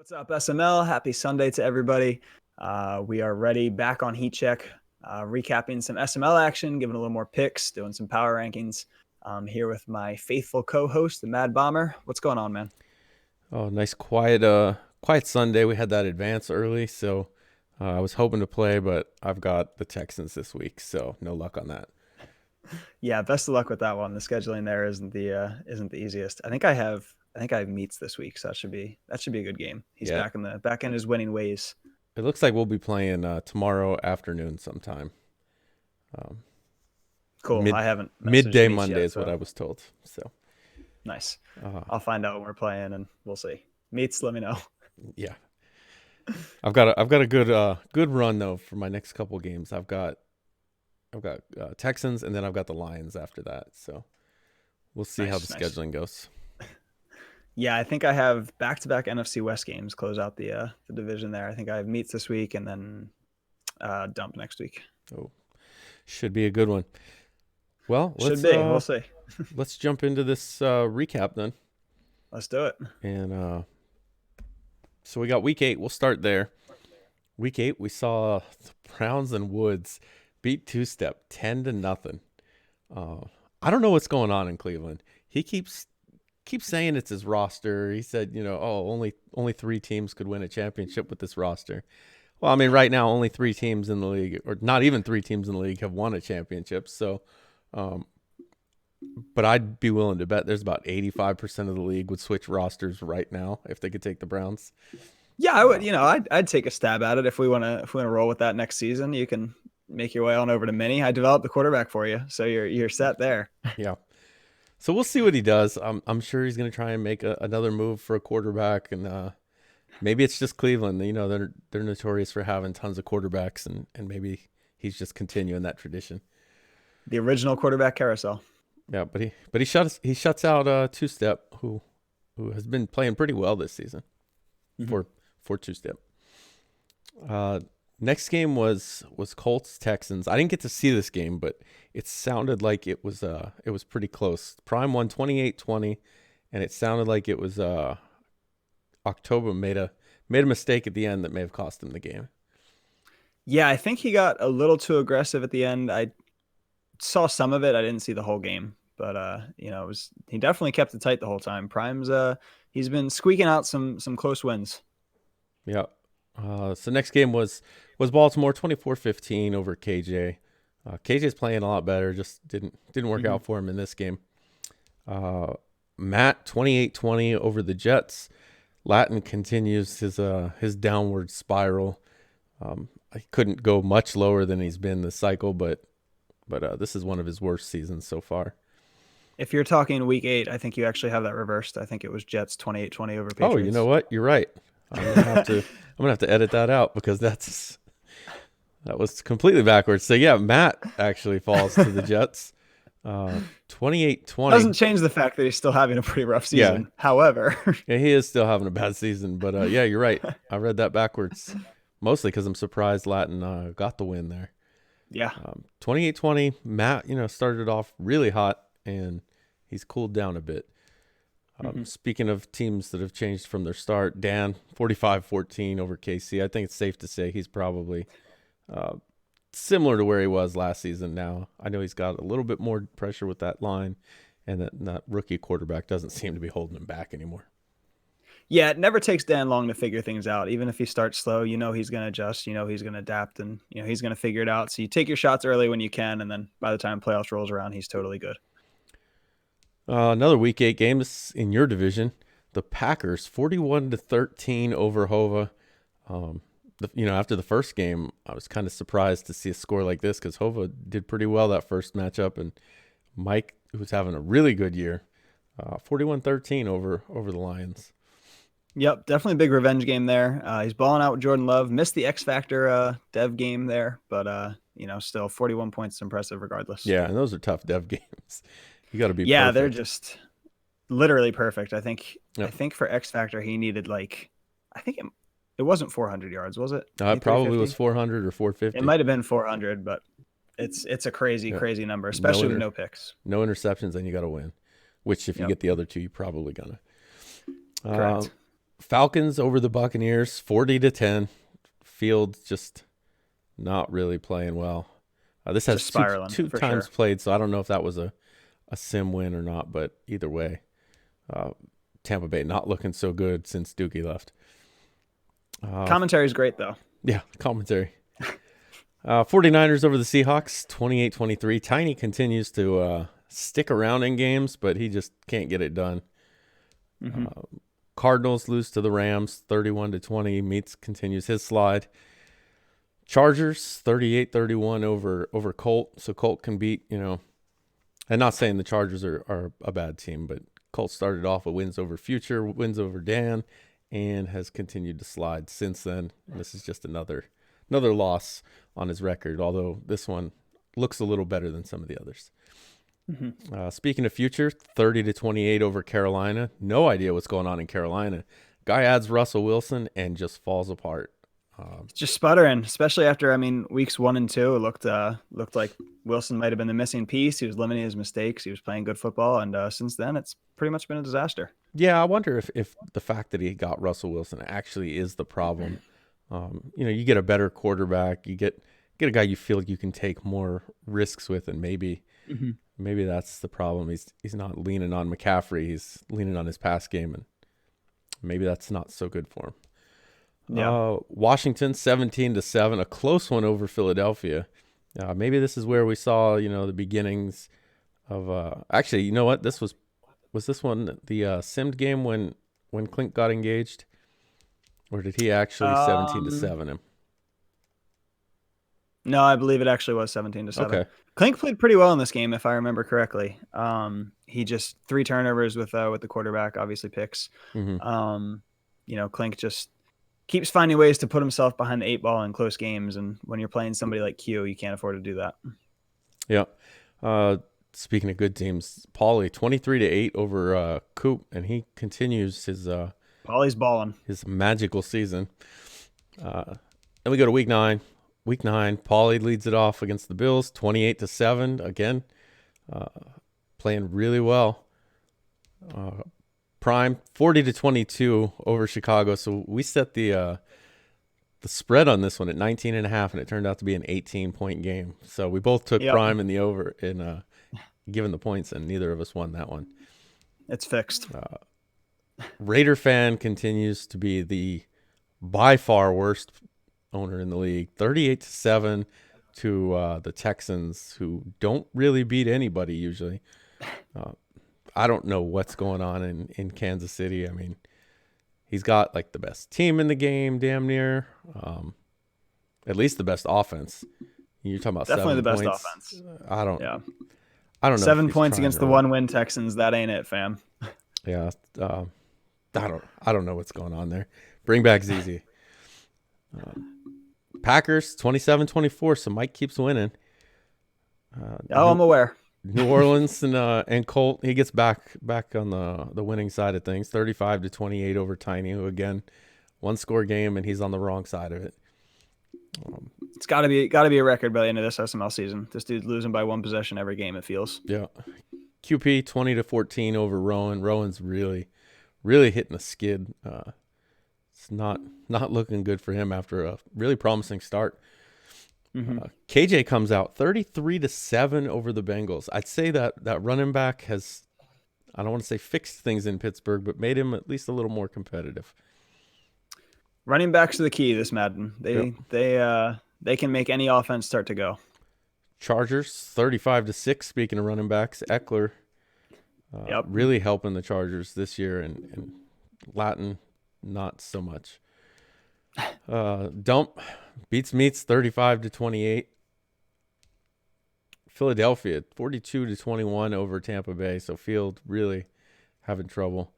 What's up, SML? Happy Sunday to everybody. We are ready back on Heat Check, recapping some SML action, giving a little more picks, doing some power rankings. Here with my faithful co-host, the Mad Bomber. What's going on, man? Oh, nice quiet Sunday. We had that advance early, so I was hoping to play, but I've got the Texans this week, so no luck on that. Yeah, best of luck with that one. The scheduling there isn't the easiest. I think I have meets this week, so that should be a good game. He's Yeah, back in his winning ways. it looks like we'll be playing tomorrow afternoon sometime. Um, Cool. mid I haven't messaged midday meets Monday yet, is what so I was told. So nice. uh, I'll find out when we're playing, and we'll see. Meets, let me know. yeah, I've got a good run though for my next couple games. I've got Texans, and then I've got the Lions after that. So we'll see how the Nice, nice. scheduling goes. Yeah, I think I have back-to-back NFC West games close out the division there. I think I have meets this week and then dump next week. Oh, should be a good one. Well, Should let's be. We'll see. let's jump into this recap then. Let's do it. And so we got week 8. We'll start there. Week 8, we saw the Browns and Woods beat Two Step 10-0. Uh, I don't know what's going on in Cleveland. He keeps saying it's his roster. He said, oh, only 3 teams could win a championship with this roster. Well, I mean, right now only 3 teams in the league, or not even 3 teams in the league, have won a championship. So, um, but I'd be willing to bet there's about 85% of the league would switch rosters right now if they could take the Browns. Yeah, I would. Uh, I'd take a stab at it if we wanna roll with that next season. You can make your way on over to Mini. I developed the quarterback for you, so you're set there. yeah. So we'll see what he does. I'm sure he's going to try and make another move for a quarterback, and maybe it's just Cleveland. They're notorious for having tons of quarterbacks, and maybe he's just continuing that tradition. The original quarterback carousel. Yeah, but he shuts out Two Step, who has been playing pretty well this season Mhm. for Two Step. Uh, Next game was Colts Texans. I didn't get to see this game, but it sounded like it was pretty close. Prime won 28-20, and it sounded like it was October made a mistake at the end that may have cost him the game. Yeah, I think he got a little too aggressive at the end. I saw some of it. I didn't see the whole game, but it was he definitely kept it tight the whole time. Prime's he's been squeaking out some close wins. Yeah. So next game was Baltimore 24-15 over KJ. KJ's playing a lot better. Just didn't work Mhm. out for him in this game. Matt 28-20 over the Jets. Latin continues his downward spiral. I couldn't go much lower than he's been this cycle, but this is one of his worst seasons so far. If you're talking week 8, I think you actually have that reversed. I think it was Jets 28-20 over Oh, you know Patriots. what? You're right. I'm gonna have to edit that out because that was completely backwards. So yeah, Matt actually falls to the Jets. 28-20. Doesn't change the fact that he's still having a pretty rough Yeah, season. However, yeah, he is still having a bad season, but yeah, you're right. I read that backwards, mostly because I'm surprised Latin got the win there. yeah. 28-20. Matt, started off really hot, and he's cooled down a bit. Mhm. Speaking of teams that have changed from their start, Dan 45-14 over KC. I think it's safe to say he's probably uh, similar to where he was last season now. I know he's got a little bit more pressure with that line, and that rookie quarterback doesn't seem to be holding him back anymore. Yeah, it never takes Dan long to figure things out. Even if he starts slow, he's going to adjust, he's going to adapt, and he's going to figure it out. So you take your shots early when you can, and then by the time playoffs rolls around, he's totally good. Another week 8 game is in your division. The Packers 41-13 over Hova. Um, after the first game, I was kind of surprised to see a score like this because Hova did pretty well that first matchup, and Mike, who's having a really good year, 41-13 over the Lions. Yep, definitely a big revenge game there. He's balling out with Jordan Love. Missed the X Factor Dev game there, but still 41 points is impressive regardless. Yeah, and those are tough dev games. You got to be Yeah, they're perfect. just literally perfect. I think I Yep. think for X Factor he needed I think it wasn't 400 yards, was it? It Maybe probably was 350. 400 or It 450. might have been 400, but it's a crazy Yeah. crazy number, No especially with inter no picks. no interceptions, and you got to win. Which, if you Yep, get the other two, you probably gonna. Uh, correct. Falcons over the Buccaneers, 40-10. Fields just not really playing well. This has Just spiraling two for times sure. played, so I don't know if that was a sim win or not, but either way, Tampa Bay not looking so good since Dookie left. Commentary is great though. Yeah, commentary. 49ers over the Seahawks, 28-23. Tiny continues to stick around in games, but he just can't get it done. Mm-hmm. Cardinals lose to the Rams, 31-20. Meats continues his slide. Chargers, 38-31 over Colt. So Colt can beat, I'm not saying the Chargers are a bad team, but Colt started off with wins over Future, wins over Dan, and has continued to slide since then. This is just another loss on his record, although this one looks a little better than some of the others. Mm-hmm. Speaking of Future, 30-28 over Carolina. No idea what's going on in Carolina. Guy adds Russell Wilson and just falls apart. Just sputtering, especially after weeks 1 and 2, it looked like Wilson might have been the missing piece. He was limiting his mistakes. He was playing good football, and since then, it's pretty much been a disaster. Yeah, I wonder if the fact that he got Russell Wilson actually is the problem. You get a better quarterback, you get a guy you feel like you can take more risks with, and maybe that's the problem. He's not leaning on McCaffrey. He's leaning on his pass game, and maybe that's not so good for him. Yeah. Washington 17-7, a close one over Philadelphia. Maybe this is where we saw the beginnings of. Actually, you know what? This was this one the simmed game when Clint got engaged, or did he actually 17-7 him? No, I believe it actually was 17-7. Okay. Klink played pretty well in this game, if I remember correctly. He just 3 turnovers with the quarterback, obviously picks. Mm-hmm. Klink just keeps finding ways to put himself behind the 8 ball in close games, and when you're playing somebody like Q, you can't afford to do that. Yeah. Speaking of good teams, Paulie 23-8 over Coop, and he continues his Paulie's balling. His magical season. Then we go to week 9. Week 9, Paulie leads it off against the Bills, 28-7. Again, playing really well. Prime 40-22 over Chicago. So we set the spread on this one at 19.5, and it turned out to be an 18-point game. So we both took Prime in the over in given the points, and neither of us won that one. It's fixed. Raider fan continues to be the by far worst owner in the league. 38-7 to the Texans, who don't really beat anybody usually. I don't know what's going on in Kansas City. I mean, he's got like the best team in the game, damn near. At least the best offense. You're talking about definitely 7 the best points. offense. I don't know. 7 points against the 1-win Texans. That ain't it, fam. Yeah. I don't know what's going on there. Bring back ZZ. Packers 27-24. So Mike keeps winning. I'm aware. New Orleans and Colt, he gets back on the winning side of things. 35-28 over Tiny, who again 1-score game, and he's on the wrong side of it. It's got to be a record by the end of this SML season. This dude's losing by 1 possession every game, it feels. Yeah. QP 20-14 over Rowan. Rowan's really hitting the skid. It's not looking good for him after a really promising start. KJ comes out 33-7 over the Bengals. I'd say that running back has, I don't want to say fixed things in Pittsburgh, but made him at least a little more competitive. Running backs are the key this Madden. They can make any offense start to go. Chargers 35-6. Speaking of running backs, Eckler really helping the Chargers this year, and Latin not so much. Dump beats Meats 35-28. Philadelphia 42-21 over Tampa Bay. So Field really having trouble.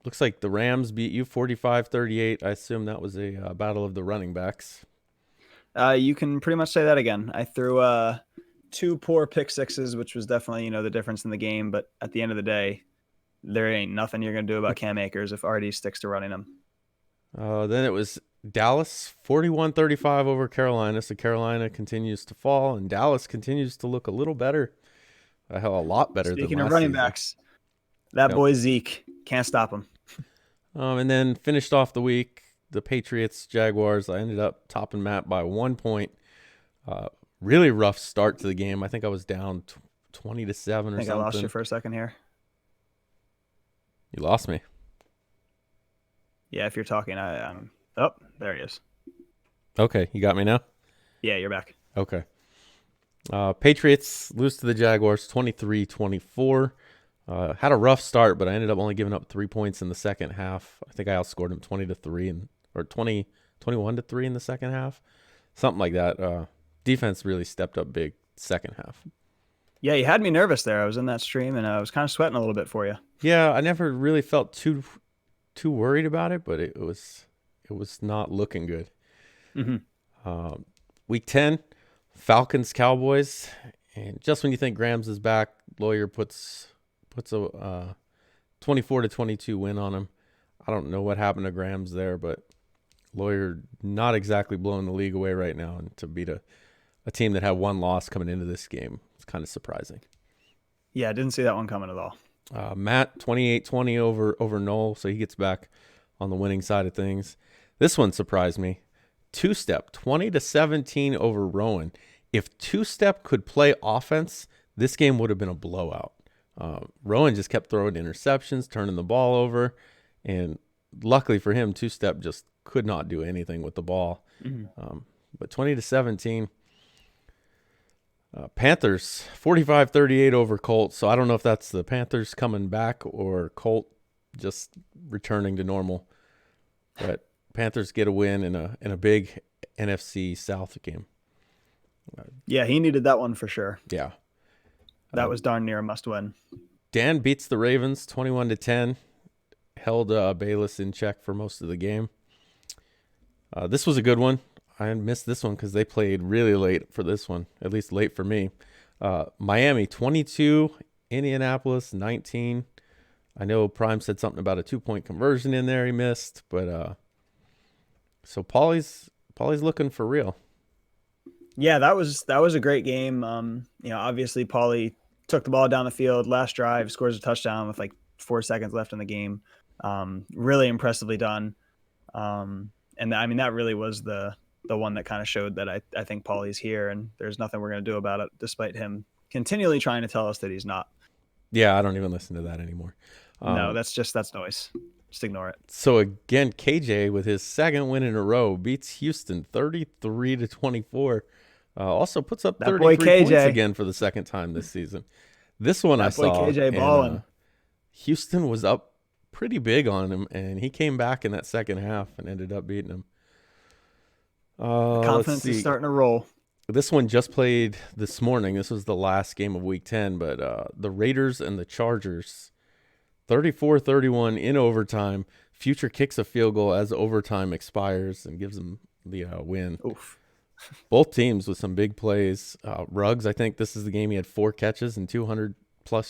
Looks like the Rams beat you 45-38. I assume that was a battle of the running backs. You can pretty much say that again. I threw 2 poor pick sixes, which was definitely the difference in the game. But at the end of the day, there ain't nothing you're gonna do about Cam Akers if RD sticks to running him. Then it was Dallas 41-35 over Carolina. So Carolina continues to fall, and Dallas continues to look a little better. A lot better. Speaking than of last running season. backs, that boy Zeke, can't stop him. And then finished off the week, the Patriots Jaguars. I ended up topping Matt by 1 point. Really rough start to the game. I think I was down 20-7 I or think I lost you something. for a second here. You lost me. Yeah, if you're talking, I'm. Oh, there he is. Okay, you got me now? Yeah, you're back. Okay. Patriots lose to the Jaguars 23-24. Had a rough start, but I ended up only giving up 3 points in the second half. I think I outscored them 20-3 or 21-3 in the second half. Something like that. Defense really stepped up big second half. Yeah, you had me nervous there. I was in that stream and I was kind of sweating a little bit for you. Yeah, I never really felt too worried about it, but it was not looking good. Mm-hmm. Week 10, Falcons Cowboys, and just when you think Grams is back, Lawyer puts a 24-22 win on him. I don't know what happened to Grams there, but Lawyer not exactly blowing the league away right now, and to beat a team that had one loss coming into this game, it's kind of surprising. Yeah, I didn't see that one coming at all. Matt 28-20 over Noel, so he gets back on the winning side of things. This one surprised me. Two-Step 20-17 over Rowan. If Two-Step could play offense, this game would have been a blowout. Rowan just kept throwing interceptions, turning the ball over, and luckily for him, Two-Step just could not do anything with the ball. Mm-hmm. But 20-17. Panthers 45-38 over Colts. So I don't know if that's the Panthers coming back or Colt just returning to normal. But Panthers get a win in a big NFC South game. Yeah, he needed that one for sure. Yeah. That was darn near a must win. Dan beats the Ravens 21-10. Held Bayless in check for most of the game. This was a good one. I missed this one because they played really late for this one, at least late for me. Miami 22, Indianapolis 19. I know Prime said something about a 2-point conversion in there he missed, but so Paulie's looking for real. Yeah, that was a great game. Obviously Paulie took the ball down the field, last drive, scores a touchdown with like 4 seconds left in the game. Really impressively done. And I mean, that really was the one that kind of showed that I think Paulie's here and there's nothing we're going to do about it, despite him continually trying to tell us that he's not. Yeah, I don't even listen to that anymore. No, that's noise. Just ignore it. So again, KJ with his second win in a row beats Houston 33-24. Also puts up 33 points again for the second time this season. This one I saw. KJ balling. Houston was up pretty big on him, and he came back in that second half and ended up beating him. Confidence is starting to roll. This one just played this morning. This was the last game of Week 10, but the Raiders and the Chargers, 34-31 in overtime. Future kicks a field goal as overtime expires and gives them the win. Oof. Both teams with some big plays. Ruggs, I think this is the game he had 4 catches and 200+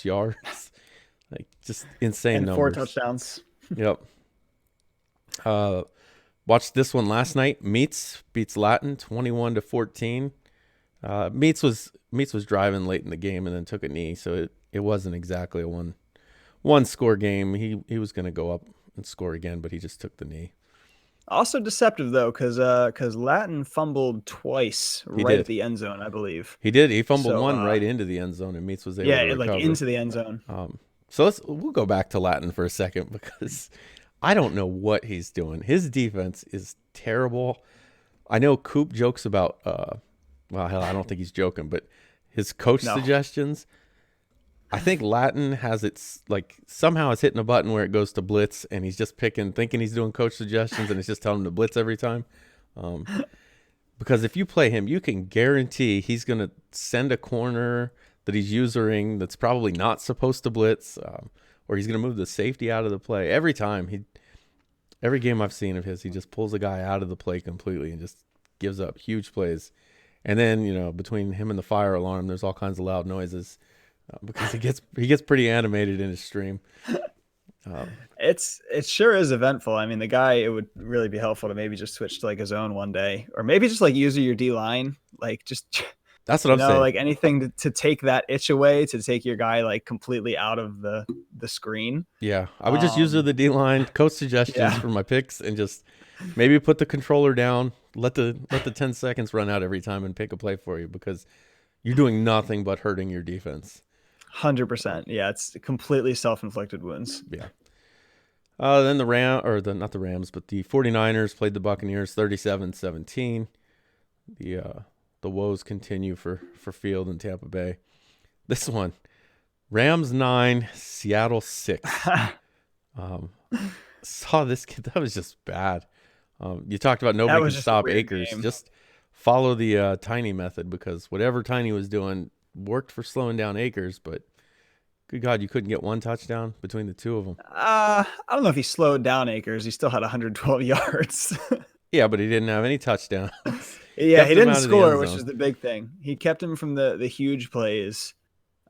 yards. Like, just insane and numbers. 4 touchdowns. Yep. Watched this one last night. Meats beats Latin 21-14. Meats was driving late in the game and then took a knee, so it wasn't exactly a one score game. He was going to go up and score again, but he just took the knee. Also deceptive though, because Latin fumbled twice at the end zone, I believe. He did. He fumbled one right into the end zone, and Meats was able to recover. Like into the end zone. So we'll go back to Latin for a second because I don't know what he's doing. His defense is terrible. I know Coop jokes about well, hell, I don't think he's joking, but his coach suggestions. I think Latin has somehow it's hitting a button where it goes to blitz, and he's just thinking he's doing coach suggestions, and it's just telling him to blitz every time. Because if you play him, you can guarantee he's going to send a corner that he's using that's probably not supposed to blitz, or he's going to move the safety out of the play. Every time, every game I've seen of his, he just pulls a guy out of the play completely and just gives up huge plays. And then, between him and the fire alarm, there's all kinds of loud noises. Because he gets pretty animated in his stream. It sure is eventful. I mean, the guy, it would really be helpful to maybe just switch to like a zone one day, or maybe just like use your D line, like just That's what I'm saying. like anything to take that itch away, to take your guy like completely out of the screen. Yeah, I would just use the D line coach suggestions Yeah, for my picks and just maybe put the controller down, let the 10 seconds run out every time and pick a play for you because you're doing nothing but hurting your defense. 100%. Yeah, it's completely self-inflicted wounds. Yeah. Then not the Rams, but the 49ers played the Buccaneers 37-17. The woes continue for Field in Tampa Bay. This one, Rams 9, Seattle 6. Saw this kid. That was just bad. You talked about nobody can stop Akers. Game. Just follow the Tiny method because whatever Tiny was doing worked for slowing down Akers, but good God, you couldn't get one touchdown between the two of them. I don't know if he slowed down Akers. He still had 112 yards. Yeah, but he didn't have any touchdowns. Yeah, he didn't score, which is the big thing. He kept him from the huge plays.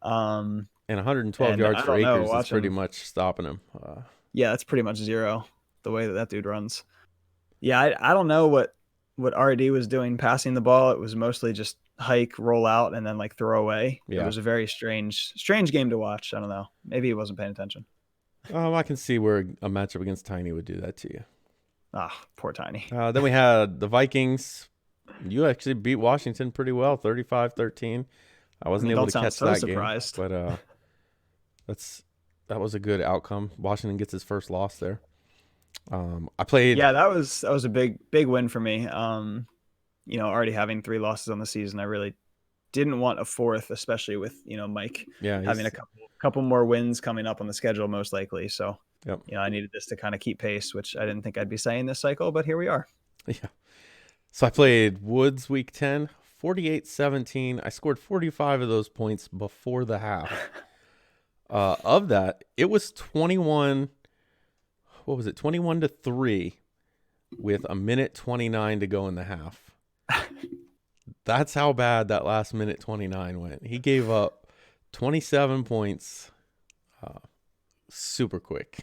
And 112 yards for Akers is pretty much stopping him. Yeah, that's pretty much zero, the way that dude runs. Yeah, I don't know what RD was doing passing the ball. It was mostly just hike, roll out, and then like throw away. Yeah. It was a very strange game to watch. I don't know. Maybe he wasn't paying attention. I can see where a matchup against Tiny would do that to you. Poor Tiny. Then we had the Vikings. You actually beat Washington pretty well, 35-13. I wasn't able to catch that surprised. Game, but that was a good outcome. Washington gets his first loss there. I played. Yeah, that was a big win for me. Already having 3 losses on the season, I really didn't want a 4th, especially with Mike having a couple more wins coming up on the schedule most likely. So yep. I needed this to kind of keep pace, which I didn't think I'd be saying this cycle, but here we are. Yeah. So I played Woods week 10, 48-17. I scored 45 of those points before the half. Of that, it was 21. What was it? 21-3 with a minute 29 to go in the half. That's how bad that last minute 29 went. He gave up 27 points super quick.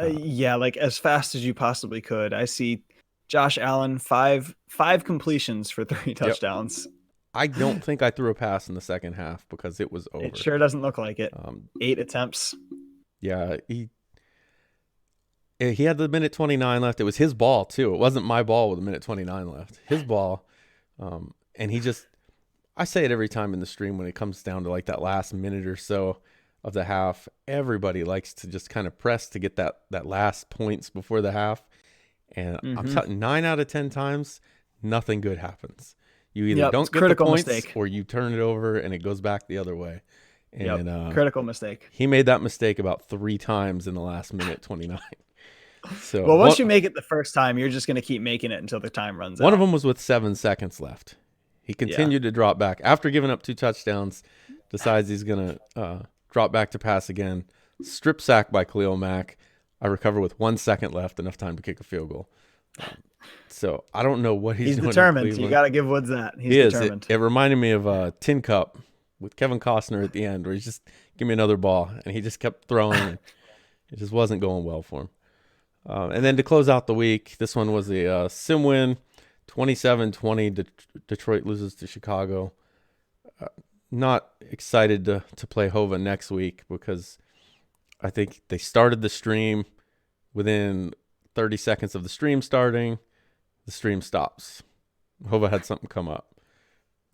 Yeah, like as fast as you possibly could. I see Josh Allen, five completions for 3 touchdowns. Yep. I don't think I threw a pass in the second half because it was over. It sure doesn't look like it. 8 attempts. Yeah, he had the minute 29 left. It was his ball too. It wasn't my ball with a minute 29 left. His ball. And he just, I say it every time in the stream when it comes down to like that last minute or so of the half, everybody likes to just kind of press to get that last points before the half. And I'm telling 9 out of 10 times, nothing good happens. You either don't get the points or you turn it over and it goes back the other way. And critical mistake. He made that mistake about 3 times in the last minute 29. So well, once you make it the first time, you're just going to keep making it until the time runs out. One of them was with 7 seconds left. He continued to drop back after giving up 2 touchdowns. Decides he's going to drop back to pass again. Strip sack by Khalil Mack. I recover with 1 second left, enough time to kick a field goal. So I don't know what he's doing. He's determined. You got to give Woods that. He's determined. It reminded me of Tin Cup with Kevin Costner at the end, where he's just give me another ball, and he just kept throwing. And it just wasn't going well for him. And then to close out the week, this one was a sim win, 27-20. Detroit loses to Chicago. Not excited to play Hova next week because I think they started the stream within 30 seconds of the stream starting. The stream stops. Hova had something come up.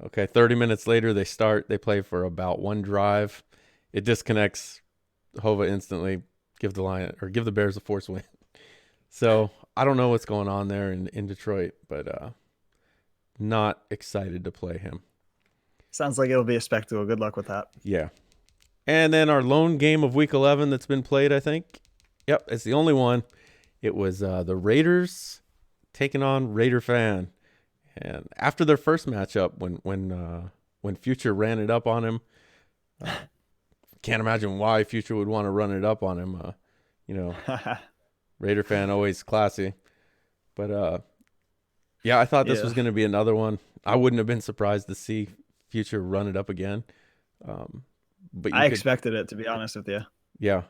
Okay, 30 minutes later, they play for about 1 drive. It disconnects. Hova instantly give the Bears a forced win. So I don't know what's going on there in Detroit, but not excited to play him. Sounds like it'll be a spectacle. Good luck with that. Yeah. And then our lone game of Week 11 that's been played, I think. Yep, it's the only one. It was the Raiders taking on Raider Fan. And after their first matchup, when Future ran it up on him, can't imagine why Future would want to run it up on him. Raider Fan always classy. But yeah, I thought this was going to be another one. I wouldn't have been surprised to see Future run it up again. But I expected it, to be honest with you. Yeah,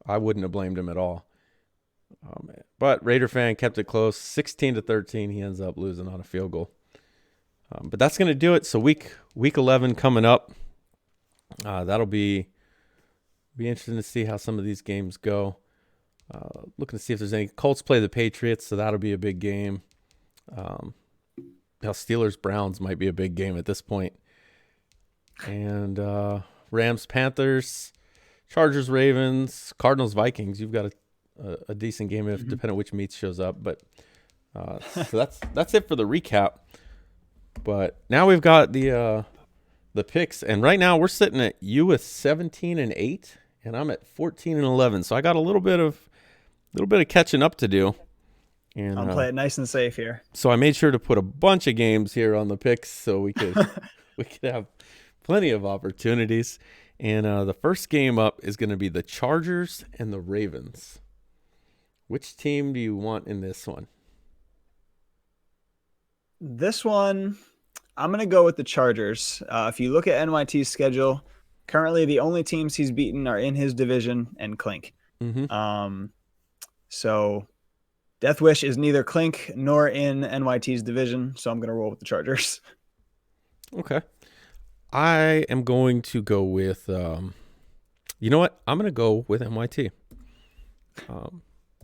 I wouldn't have blamed him at all. But Raider Fan kept it close, 16-13. He ends up losing on a field goal. But that's going to do it. So week 11 coming up. That'll be interesting to see how some of these games go. Looking to see if there's any. Colts play the Patriots, so that'll be a big game. Steelers Browns might be a big game at this point. And Rams Panthers, Chargers Ravens, Cardinals Vikings. You've got a decent game if depending on which meat shows up. But so that's it for the recap. But now we've got the picks, and right now we're sitting at you with 17-8, and I'm at 14-11. So I got a little bit of catching up to do. And I'll play it nice and safe here. So I made sure to put a bunch of games here on the picks so we could have plenty of opportunities. And the first game up is going to be the Chargers and the Ravens. Which team do you want in this one? This one, I'm going to go with the Chargers. If you look at NYT's schedule, currently the only teams he's beaten are in his division and Clink. So Death Wish is neither Clink nor in NYT's division, so I'm going to roll with the Chargers. Okay. I am going to go with, you know what? I'm going to go with NYT.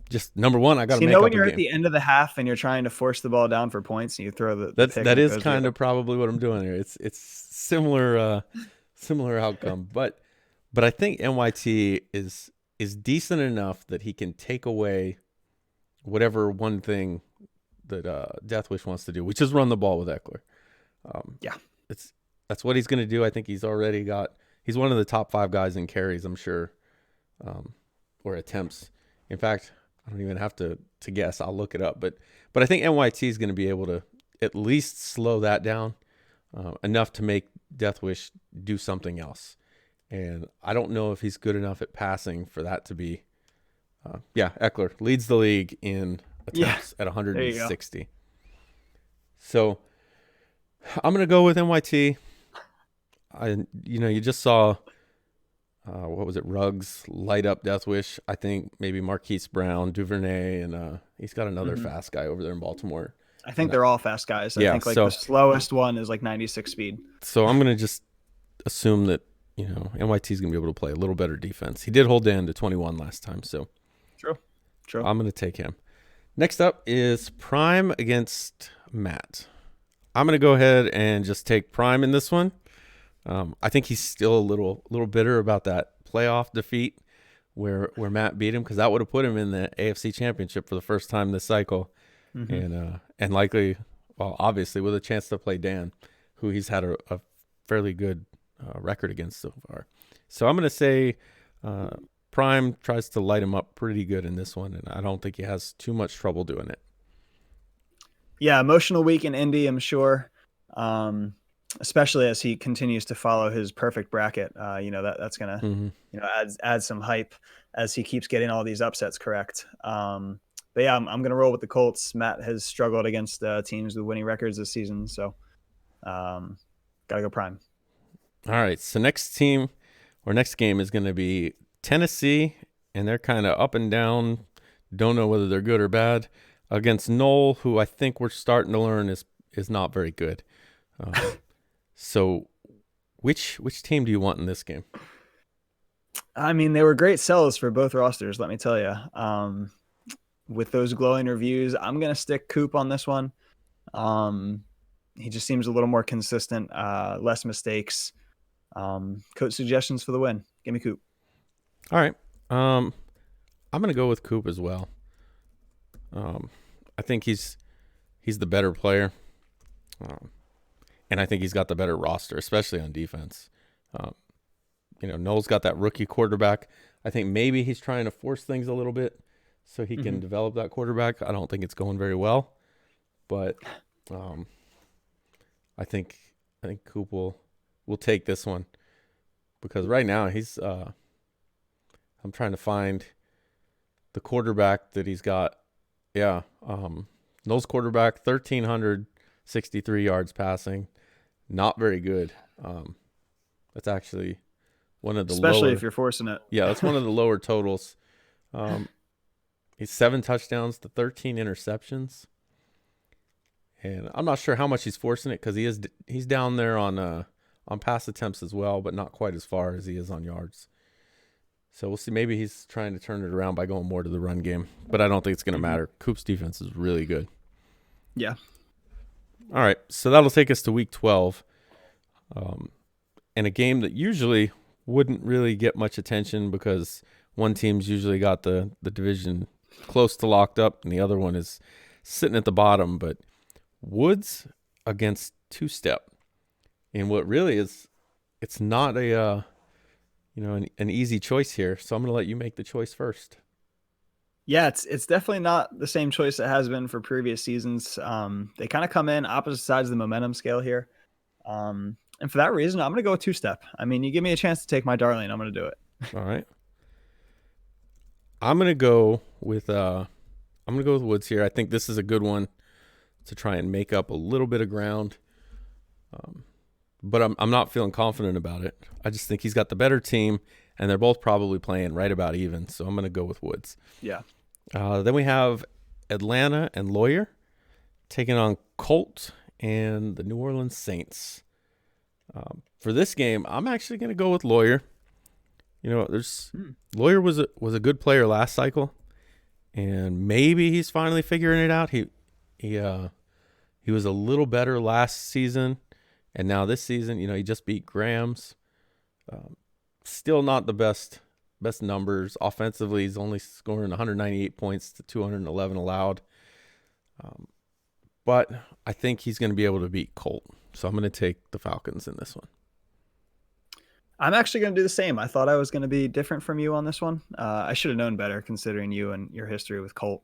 Just number one, I got to make up a game. When you're at the end of the half and you're trying to force the ball down for points and you throw the pick. That is kind of probably what I'm doing here. It's similar outcome, but I think NYT is decent enough that he can take away whatever one thing that Deathwish wants to do, which is run the ball with Eckler. That's what he's going to do. I think he's one of the top 5 guys in carries, I'm sure, or attempts. In fact, I don't even have to guess. I'll look it up. But I think NYT is going to be able to at least slow that down enough to make Deathwish do something else. And I don't know if he's good enough at passing for that to be. Eckler leads the league in attempts at 160. So I'm going to go with NYT. You just saw, what was it, Ruggs light up Deathwish. I think maybe Marquise Brown, Duvernay, and he's got another fast guy over there in Baltimore. I think they're all fast guys. I think the slowest one is like 96 speed. So I'm going to just assume that, NYT is going to be able to play a little better defense. He did hold Dan to 21 last time, so True. I'm going to take him. Next up is Prime against Matt. I'm going to go ahead and just take Prime in this one. I think he's still a little bitter about that playoff defeat where Matt beat him, because that would have put him in the AFC Championship for the first time this cycle, and likely, well, obviously with a chance to play Dan, who he's had a fairly good record against so far. So I'm going to say Prime tries to light him up pretty good in this one, and I don't think he has too much trouble doing it. Yeah, emotional week in Indy, I'm sure. Especially as he continues to follow his perfect bracket. That's gonna add some hype as he keeps getting all these upsets correct. But yeah, I'm gonna roll with the Colts. Matt has struggled against teams with winning records this season, so gotta go Prime. All right, so next game is gonna be Tennessee, and they're kind of up and down. Don't know whether they're good or bad, against Noel, who I think we're starting to learn is not very good. So which team do you want in this game? I mean, they were great sells for both rosters, let me tell you. With those glowing reviews, I'm going to stick Coop on this one. He just seems a little more consistent, less mistakes. Coach suggestions for the win. Give me Coop. All right. I'm going to go with Coop as well. I think he's the better player. And I think he's got the better roster, especially on defense. Noel's got that rookie quarterback. I think maybe he's trying to force things a little bit so he can develop that quarterback. I don't think it's going very well, but I think Coop will take this one, because right now he's. I'm trying to find the quarterback that he's got. Yeah, Noel's quarterback, 1,363 yards passing. Not very good. That's actually one of the especially if you're forcing it. Yeah, that's one of the lower totals. He's 7 touchdowns to 13 interceptions. And I'm not sure how much he's forcing it because he's down there on pass attempts as well, but not quite as far as he is on yards. So we'll see. Maybe he's trying to turn it around by going more to the run game, but I don't think it's going to matter. Coop's defense is really good. Yeah. All right, so that'll take us to week 12, and a game that usually wouldn't really get much attention because one team's usually got the division close to locked up, and the other one is sitting at the bottom. But Woods against Two Step, and what really is, it's not a an easy choice here. So I'm going to let you make the choice first. Yeah, it's definitely not the same choice it has been for previous seasons. They kind of come in opposite sides of the momentum scale here. And for that reason, I'm going to go with Two Step. I mean, you give me a chance to take my darling, I'm going to do it. All right. I'm going to go with Woods here. I think this is a good one to try and make up a little bit of ground. But I'm not feeling confident about it. I just think he's got the better team, and they're both probably playing right about even. So I'm going to go with Woods. Yeah. Then we have Atlanta and Lawyer taking on Colt and the New Orleans Saints. For this game, I'm actually going to go with Lawyer. Lawyer was a good player last cycle, and maybe he's finally figuring it out. He was a little better last season, and now this season, he just beat Grams. Still not the best numbers offensively. He's only scoring 198 points to 211 allowed. But I think he's going to be able to beat Colt. So I'm going to take the Falcons in this one. I'm actually going to do the same. I thought I was going to be different from you on this one. I should have known better considering you and your history with Colt.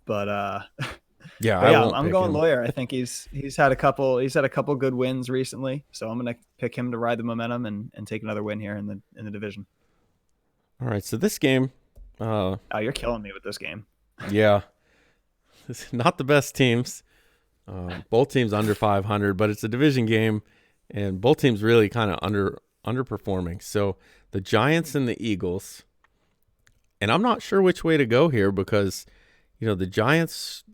But I'm going Lawyer. I think he's had a couple good wins recently, so I'm going to pick him to ride the momentum and take another win here in the division. All right, so this game, you're killing me with this game. Yeah, it's not the best teams. Both teams under 500, but it's a division game, and both teams really kind of underperforming. So the Giants and the Eagles, and I'm not sure which way to go here because the Giants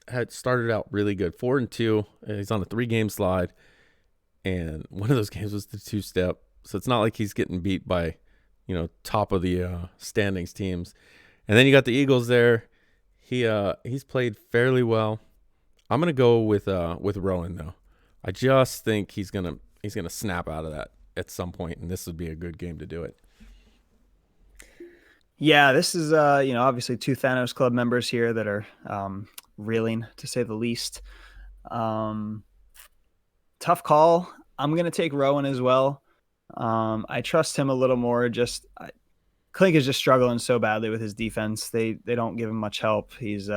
had started out really good, 4-2. He's on a 3-game slide, and one of those games was the Two Step. So it's not like he's getting beat by top of the standings teams. And then you got the Eagles there. He's played fairly well. I'm gonna go with Rowan though. I just think he's gonna snap out of that at some point, and this would be a good game to do it. Yeah, this is obviously two Thanos Club members here that are reeling, to say the least. Tough call. I'm gonna take Rowan as well. I trust him a little more. Klink is just struggling so badly with his defense. They don't give him much help. He's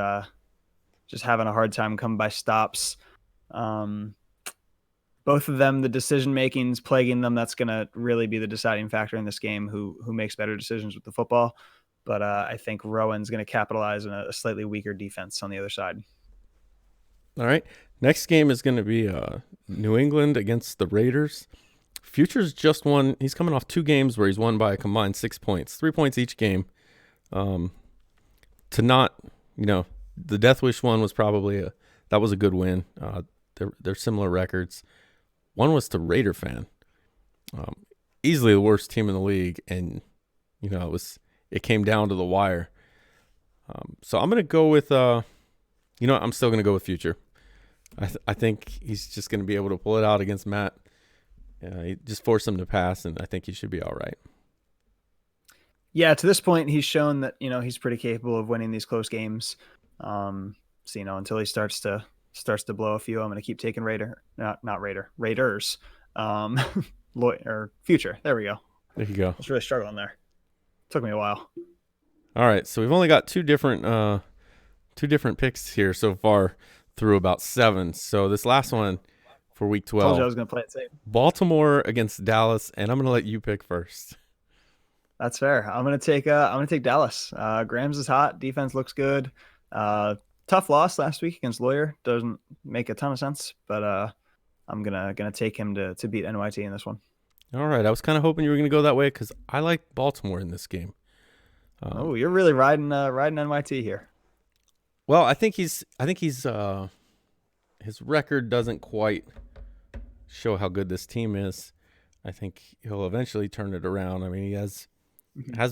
just having a hard time coming by stops. Both of them, the decision making's plaguing them. That's going to really be the deciding factor in this game. Who makes better decisions with the football? But I think Rowan's going to capitalize on a slightly weaker defense on the other side. All right, next game is going to be New England against the Raiders. Future's just won. He's coming off 2 games where he's won by a combined 6 points, 3 points each game. To not, the Death Wish one was probably that was a good win. They're similar records. One was to Raider fan, easily the worst team in the league, and it came down to the wire. So I'm gonna go with I'm still gonna go with Future. I think he's just gonna be able to pull it out against Matt. He just force him to pass, and I think he should be all right. Yeah, to this point, he's shown that he's pretty capable of winning these close games. So until he starts to blow a few, I'm going to keep taking Raiders. Or Future. There we go. There you go. I was really struggling there. Took me a while. All right, so we've only got two different picks here so far through about 7. So this last one for week 12. Told you I was going to play it safe. Baltimore against Dallas, and I'm going to let you pick first. That's fair. I'm going to take Dallas. Grams is hot. Defense looks good. Tough loss last week against Lawyer. Doesn't make a ton of sense, but I'm gonna take him to beat NYT in this one. All right. I was kind of hoping you were going to go that way because I like Baltimore in this game. You're really riding NYT here. Well, I think he's his record doesn't quite show how good this team is. I think he'll eventually turn it around. I mean, he has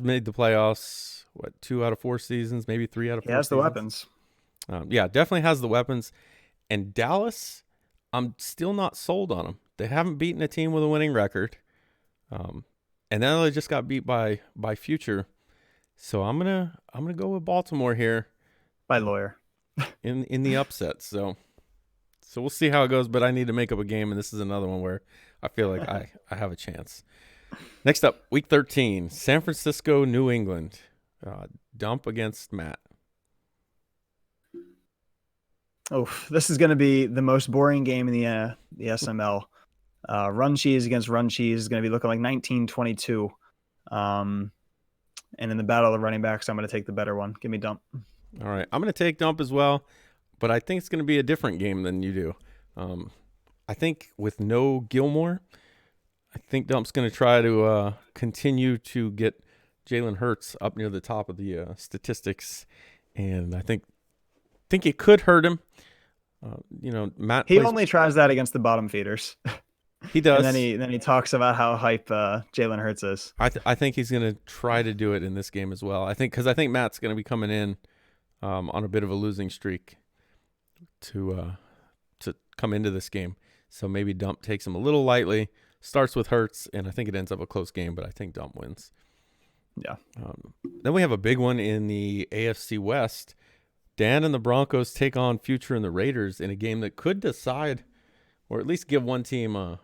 made the playoffs, 2 out of 4 seasons, maybe 3 out of He 4 has the seasons. weapons. Yeah, definitely has the weapons. And Dallas, I'm still not sold on them. They haven't beaten a team with a winning record. And then they just got beat by Future. So I'm gonna go with Baltimore here By lawyer. in the upset. So we'll see how it goes. But I need to make up a game, and this is another one where I feel like I have a chance. Next up, Week 13, San Francisco, New England. Dump against Matt. Oh, this is going to be the most boring game in the SML. Run cheese against run cheese is going to be looking like 19-22. And in the battle of the running backs, I'm going to take the better one. Give me Dump. All right. I'm going to take Dump as well, but I think it's going to be a different game than you do. I think with no Gilmore, I think Dump's going to try to continue to get Jalen Hurts up near the top of the statistics, and I think it could hurt him. Matt. He only tries that against the bottom feeders. He does. And then he talks about how hype Jalen Hurts is. I think he's going to try to do it in this game as well. I think Matt's going to be coming in on a bit of a losing streak to come into this game. So maybe Dump takes him a little lightly, starts with Hurts, and I think it ends up a close game, but I think Dump wins. Yeah. Then we have a big one in the AFC West. Dan and the Broncos take on Future and the Raiders in a game that could decide, or at least give one team a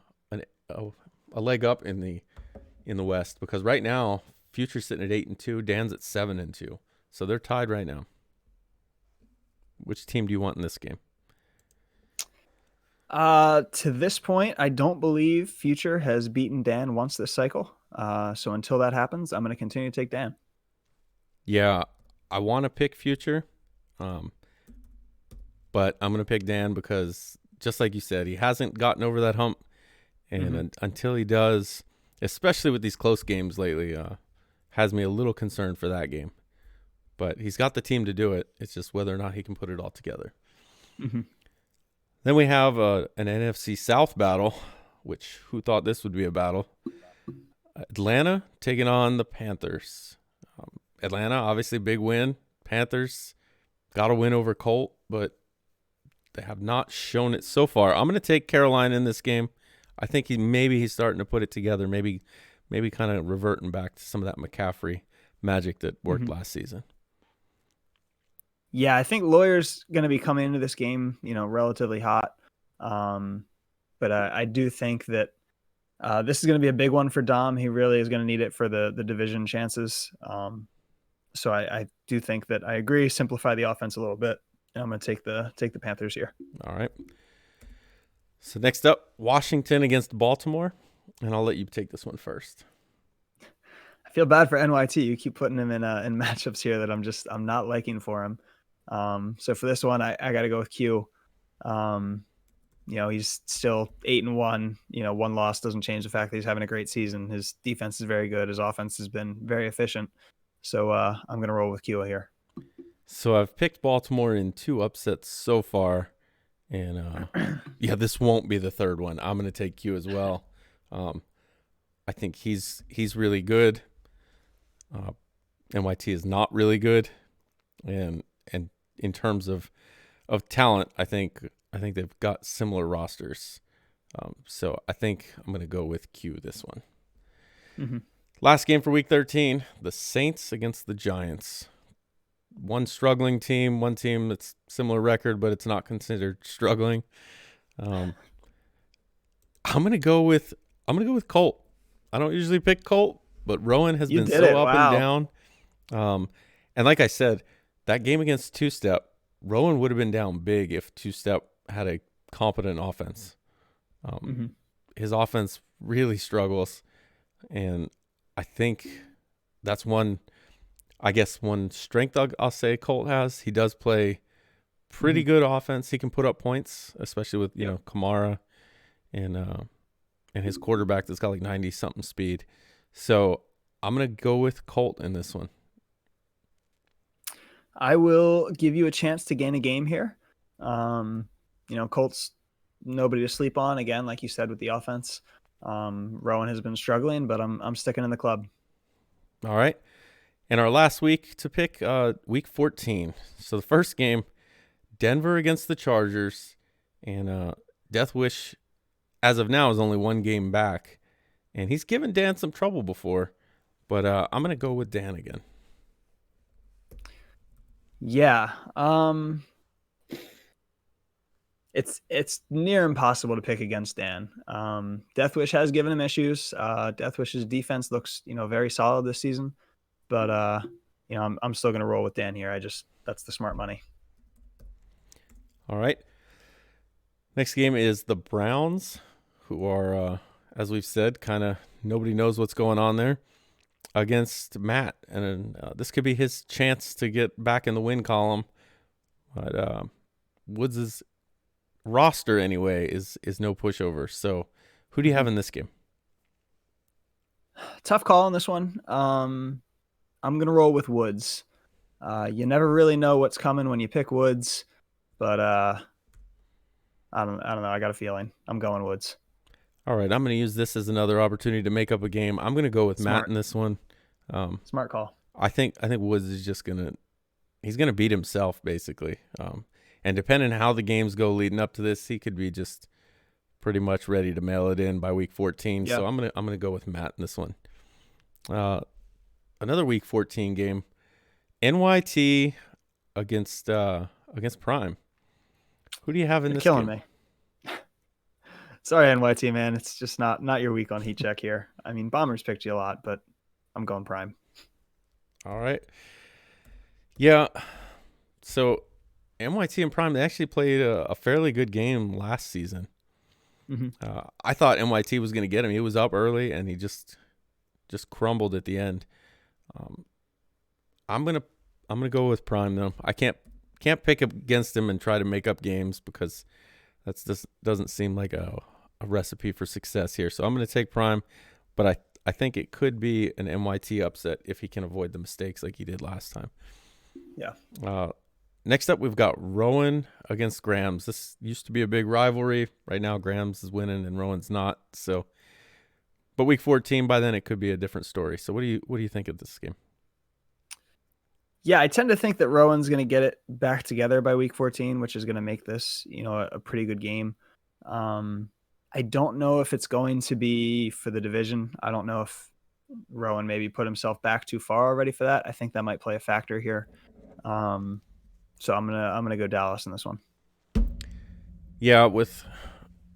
leg up in the West, because right now Future's sitting at 8-2, Dan's at 7-2, so they're tied right now. Which team do you want in this game? To this point, I don't believe Future has beaten Dan once this cycle. So until that happens, I'm going to continue to take Dan. Yeah, I want to pick Future, but I'm going to pick Dan because, just like you said, he hasn't gotten over that hump. And until he does, especially with these close games lately, has me a little concerned for that game. But he's got the team to do it. It's just whether or not he can put it all together. Mm-hmm. Then we have an NFC South battle, which who thought this would be a battle? Atlanta taking on the Panthers. Atlanta, obviously big win. Panthers got a win over Colt, but they have not shown it so far. I'm going to take Carolina in this game. I think he's starting to put it together. Maybe kind of reverting back to some of that McCaffrey magic that worked last season. Yeah, I think Lawyer's going to be coming into this game, relatively hot. But I do think that this is going to be a big one for Dom. He really is going to need it for the division chances. So I do think that I agree. Simplify the offense a little bit. And I'm going to take the Panthers here. All right. So next up, Washington against Baltimore, and I'll let you take this one first. I feel bad for NYT. You keep putting him in matchups here that I'm not liking for him. So for this one, I got to go with Q. He's still 8-1. One loss doesn't change the fact that he's having a great season. His defense is very good. His offense has been very efficient. So I'm going to roll with Q here. So I've picked Baltimore in 2 upsets so far. And this won't be the third one. I'm going to take Q as well. I think he's really good. NYT is not really good. And in terms of talent, I think they've got similar rosters. So I think I'm going to go with Q this one. Mm-hmm. Last game for Week 13, the Saints against the Giants. One struggling team, one team that's similar record, but it's not considered struggling. I'm gonna go with Colt. I don't usually pick Colt, but Rowan has been so up and down. And like I said, that game against Two Step, Rowan would have been down big if Two Step had a competent offense. His offense really struggles, and I think that's one strength I'll say Colt has. He does play pretty good offense. He can put up points, especially with Kamara and his quarterback that's got like 90-something speed. So I'm going to go with Colt in this one. I will give you a chance to gain a game here. Colts, nobody to sleep on again, like you said with the offense. Rowan has been struggling, but I'm sticking in the club. All right. And our last week to pick, week 14. So the first game, Denver against the Chargers, and Death Wish, as of now, is only one game back, and he's given Dan some trouble before, but I'm gonna go with Dan again. Yeah. It's near impossible to pick against Dan. Deathwish has given him issues. Deathwish's defense looks, very solid this season, but I'm still gonna roll with Dan here. That's the smart money. All right. Next game is the Browns, who are, as we've said, kind of nobody knows what's going on there, against Matt, and this could be his chance to get back in the win column. But Woods' roster anyway is no pushover. So who do you have in this game? Tough call on this one. I'm gonna roll with Woods. You never really know what's coming when you pick Woods, but I don't know. I got a feeling. I'm going Woods. All right, I'm going to use this as another opportunity to make up a game. I'm going to go with Smart. Matt in this one. Smart call. I think Woods is just he's gonna beat himself basically. And depending on how the games go leading up to this, he could be just pretty much ready to mail it in by week 14. Yep. So I'm gonna go with Matt in this one. Another week 14 game, NYT against Prime. Who do you have in this killing game? Me. Sorry, NYT, man. It's just not your week on Heat Check here. I mean, Bombers picked you a lot, but I'm going Prime. All right. Yeah. So NYT and Prime, they actually played a fairly good game last season. Mm-hmm. I thought NYT was going to get him. He was up early, and he just crumbled at the end. I'm gonna go with Prime though. I can't pick against him and try to make up games because that's just doesn't seem like a recipe for success here. So I'm going to take Prime, but I think it could be an NYT upset if he can avoid the mistakes like he did last time. Yeah. Next up, we've got Rowan against Grams. This used to be a big rivalry. Right now, Grams is winning and Rowan's not. So, but week 14, by then it could be a different story. So, what do you think of this game? Yeah, I tend to think that Rowan's going to get it back together by week 14, which is going to make this, a pretty good game. I don't know if it's going to be for the division. I don't know if Rowan maybe put himself back too far already for that. I think that might play a factor here. So I'm gonna go Dallas in this one. Yeah, with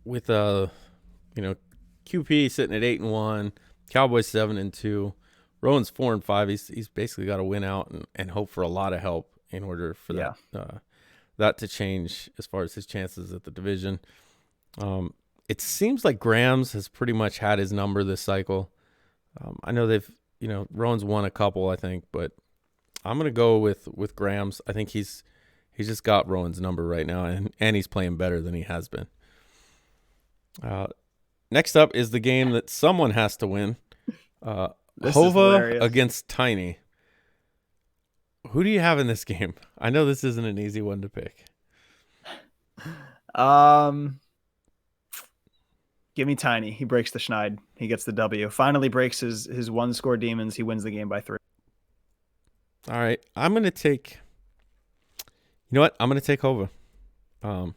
QP sitting at 8-1, Cowboys 7-2. Rowan's 4-5. He's basically got to win out and hope for a lot of help in order for that to change as far as his chances at the division. It seems like Grams has pretty much had his number this cycle. I know Rowan's won a couple, I think, but I'm gonna go with Grams. I think he's just got Rowan's number right now, and he's playing better than he has been. Next up is the game that someone has to win. Hova against Tiny. Who do you have in this game? I know this isn't an easy one to pick. Give me Tiny. He breaks the schneid. He gets the W. Finally breaks his one-score demons. He wins the game by 3. All right. I'm going to take... You know what? I'm going to take Hova. Do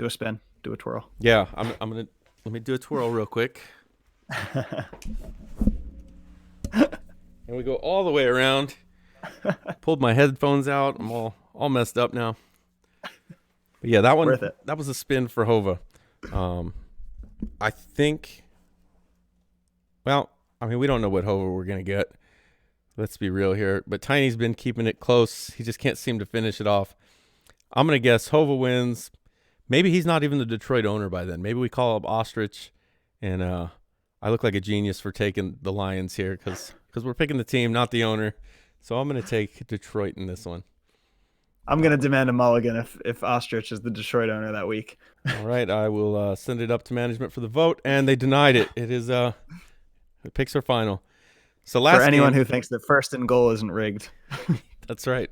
a spin. Do a twirl. Yeah. I'm going to... Let me do a twirl real quick. And we go all the way around. Pulled my headphones out. I'm all messed up now. But yeah, that one... Worth it. That was a spin for Hova. I think... Well, I mean, we don't know what Hova we're going to get. Let's be real here. But Tiny's been keeping it close. He just can't seem to finish it off. I'm going to guess Hova wins. Maybe he's not even the Detroit owner by then. Maybe we call up Ostrich. And I look like a genius for taking the Lions here because we're picking the team, not the owner. So I'm going to take Detroit in this one. I'm going to demand a mulligan if Ostrich is the Detroit owner that week. All right. I will send it up to management for the vote, and they denied it. It is the picks are final. So for anyone who thinks that first and goal isn't rigged. That's right.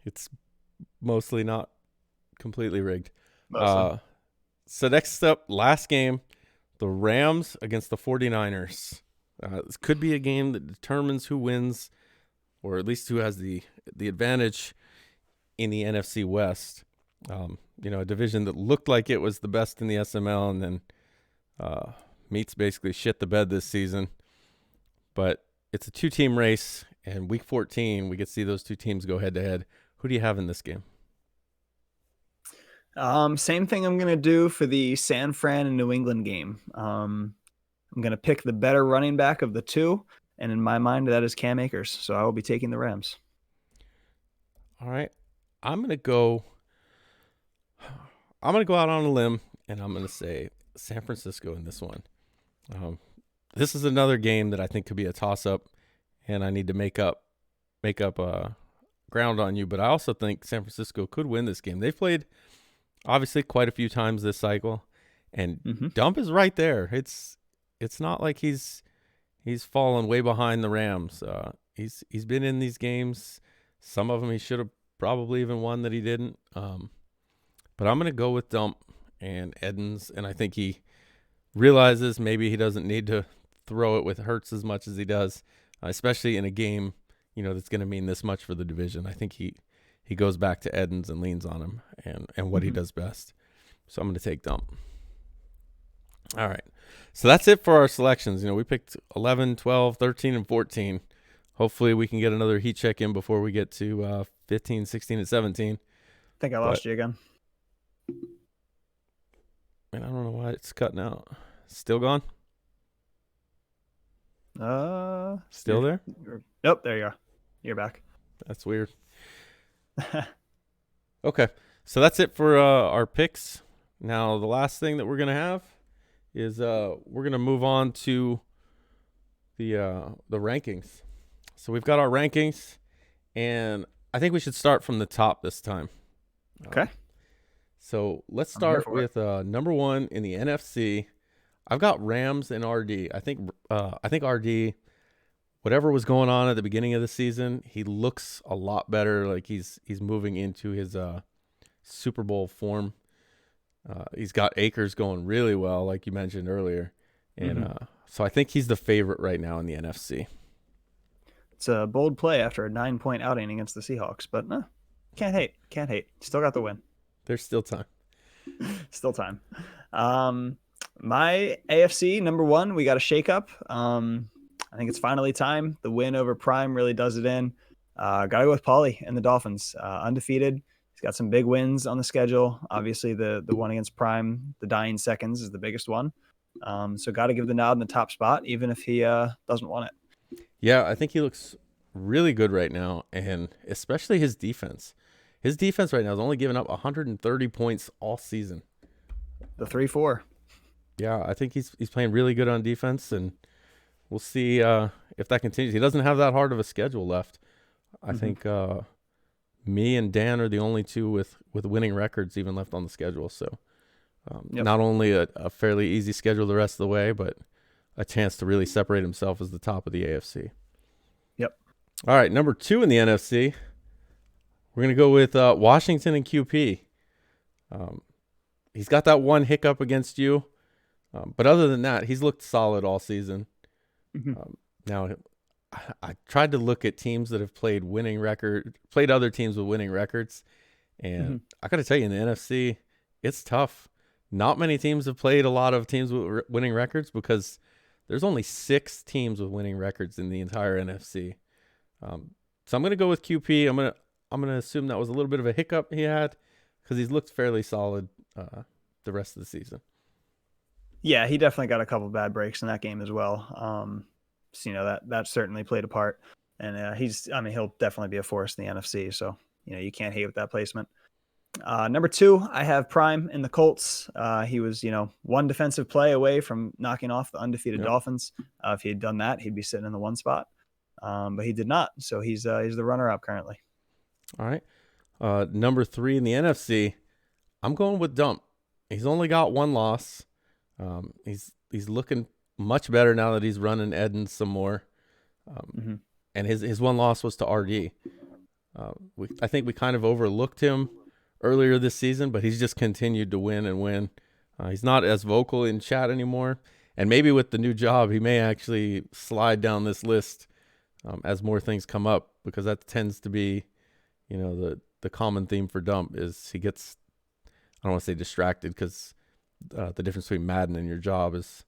It's mostly not completely rigged. Mostly. So next up, last game, the Rams against the 49ers. This could be a game that determines who wins, or at least who has the advantage in the NFC West. A division that looked like it was the best in the SML, and then Meats basically shit the bed this season. But it's a two-team race, and Week 14, we get to see those two teams go head-to-head. Who do you have in this game? Same thing I'm going to do for the San Fran and New England game. I'm going to pick the better running back of the two, and in my mind, that is Cam Akers. So I will be taking the Rams. All right. I'm going to go out on a limb, and I'm going to say San Francisco in this one. This is another game that I think could be a toss-up, and I need to make up ground on you. But I also think San Francisco could win this game. They've played, obviously, quite a few times this cycle, and Dump is right there. It's not like he's fallen way behind the Rams. He's been in these games. Some of them he should have probably even won that he didn't. But I'm going to go with Dump and Edens, and I think he realizes maybe he doesn't need to throw it with Hurts as much as he does, especially in a game, that's going to mean this much for the division. I think he goes back to Edens and leans on him and what he does best. So I'm going to take Dump. All right. So that's it for our selections. We picked 11, 12, 13, and 14. Hopefully we can get another heat check in before we get to 15, 16, and 17. I think I lost you again. Man, I don't know why it's cutting out. Still gone? Still there? Nope, there you are. You're back. That's weird. Okay, so that's it for our picks. Now, the last thing that we're going to have is we're going to move on to the rankings. So we've got our rankings, and I think we should start from the top this time. Okay. So let's start with number one in the NFC. I've got Rams and RD. I think RD, whatever was going on at the beginning of the season, he looks a lot better. Like he's moving into his Super Bowl form. He's got Akers going really well, like you mentioned earlier, and so I think he's the favorite right now in the NFC. It's a bold play after a 9-point outing against the Seahawks, but can't hate. Still got the win. There's still time. Still time. My AFC number one, we got a shakeup. I think it's finally time. The win over Prime really does it in. Got to go with Paulie and the Dolphins. Undefeated. He's got some big wins on the schedule. Obviously, the one against Prime, the dying seconds, is the biggest one. So got to give the nod in the top spot, even if he doesn't want it. Yeah, I think he looks really good right now, and especially his defense. His defense right now is only giving up 130 points all season. The 3-4. Yeah, I think he's playing really good on defense, and we'll see if that continues. He doesn't have that hard of a schedule left. I think me and Dan are the only two with winning records even left on the schedule. So not only a fairly easy schedule the rest of the way, but a chance to really separate himself as the top of the AFC. Yep. All right, number two in the NFC. We're going to go with Washington and QP. He's got that one hiccup against you. But other than that, he's looked solid all season. Now, I tried to look at teams that have played other teams with winning records. And I got to tell you, in the NFC, it's tough. Not many teams have played a lot of teams with winning records because there's only 6 teams with winning records in the entire NFC. So I'm going to go with QP. I'm gonna assume that was a little bit of a hiccup he had because he's looked fairly solid the rest of the season. Yeah, he definitely got a couple bad breaks in that game as well. So that certainly played a part, and he'll definitely be a force in the NFC. So you can't hate with that placement. Number two, I have Prime in the Colts. He was one defensive play away from knocking off the undefeated Dolphins. If he had done that, he'd be sitting in the one spot, but he did not. So he's the runner-up currently. All right. Number three in the NFC, I'm going with Dump. He's only got one loss. He's looking much better now that he's running Edens some more. And his one loss was to RD. I think we kind of overlooked him earlier this season, but he's just continued to win and win. He's not as vocal in chat anymore, and maybe with the new job, he may actually slide down this list as more things come up, because that tends to be, the common theme for Dump is he gets, I don't want to say distracted, because the difference between Madden and your job is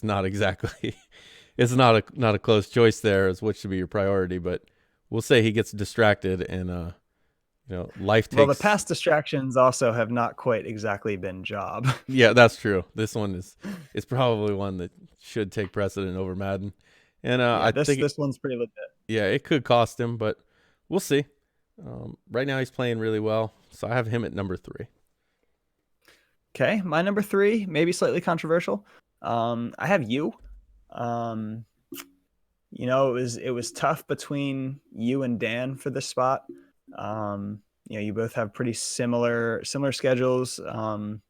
not exactly it's not a close choice there as which should be your priority, but we'll say he gets distracted and life takes. Well, the past distractions also have not quite exactly been job. Yeah, that's true. This one is probably one that should take precedent over Madden. And Yeah, I think this one's pretty legit. yeah, it could cost him, but we'll see. Right now he's playing really well, so I have him at number 3. Okay, my number 3, maybe slightly controversial. I have you. It was tough between you and Dan for this spot. You both have pretty similar schedules. A